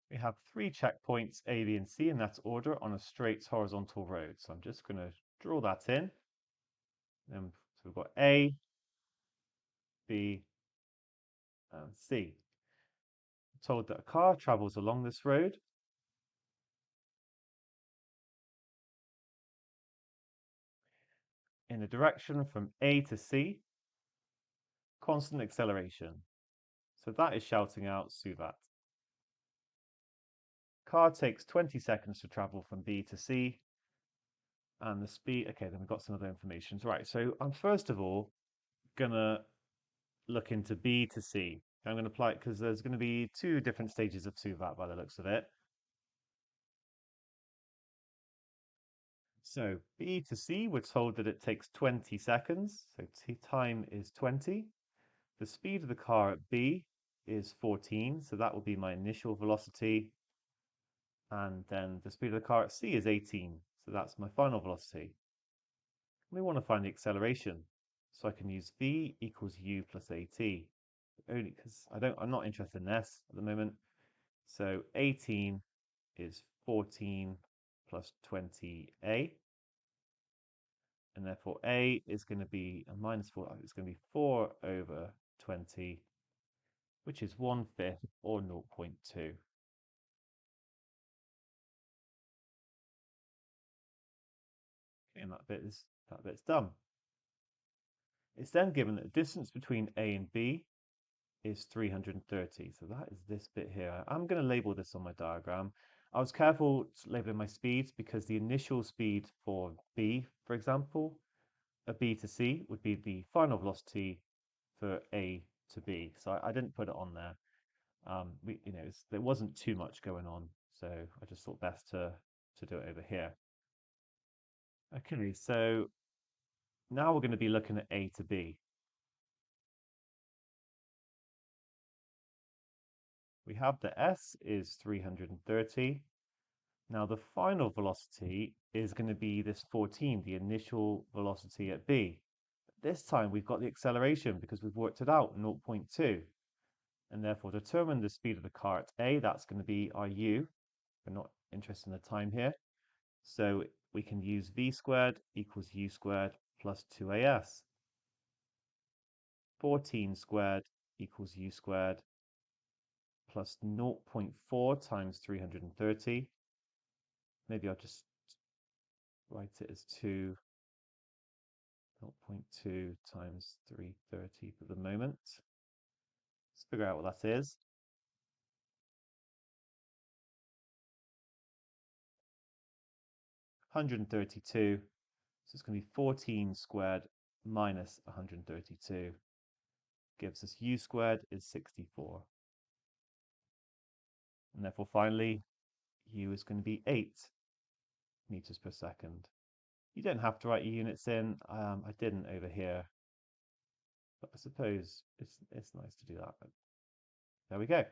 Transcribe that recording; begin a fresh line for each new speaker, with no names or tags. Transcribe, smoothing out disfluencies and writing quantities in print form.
We have three checkpoints, A, B, and C, in that order on a straight horizontal road. So I'm just going to draw that in. So we've got A, B, and C. I'm told that a car travels along this road in the direction from A to C, constant acceleration. So that is shouting out Suvat. Car takes 20 seconds to travel from B to C, and the speed. Okay, then we've got some other information. Right, so I'm first of all gonna look into B to C. I'm going to apply it because there's going to be two different stages of Suvat by the looks of it. So B to C, we're told that it takes 20 seconds. So time is 20. The speed of the car at B is 14. So that will be my initial velocity. And then the speed of the car at C is 18. So that's my final velocity. We want to find the acceleration. So I can use V equals U plus AT. Only because I'm not interested in S at the moment. So 18 is 14 plus 20a, and therefore a is going to be a minus 4. It's going to be 4 over 20, which is 1/5 or 0.2. Okay, and that bit's done. It's then given that the distance between A and B is 330. So that is this bit here. I'm going to label this on my diagram. I was careful labeling my speeds because the initial speed for B, for example, a B to C would be the final velocity for A to B. So I didn't put it on there. There wasn't too much going on, so I just thought best to do it over here. Okay, so now we're going to be looking at A to B. We have the S is 330. Now the final velocity is going to be this 14, the initial velocity at B. This time we've got the acceleration because we've worked it out, 0.2. And therefore determine the speed of the car at A. That's going to be our U. We're not interested in the time here. So we can use V squared equals U squared plus 2AS. 14 squared equals U squared plus 0.4 times 330. Maybe I'll just write it as 0.2 times 330 for the moment. Let's figure out what that is. 132. So it's going to be 14 squared minus 132. Gives us U squared is 64. And therefore, finally, U is going to be 8 meters per second. You don't have to write your units in. I didn't over here, but I suppose it's nice to do that. But there we go.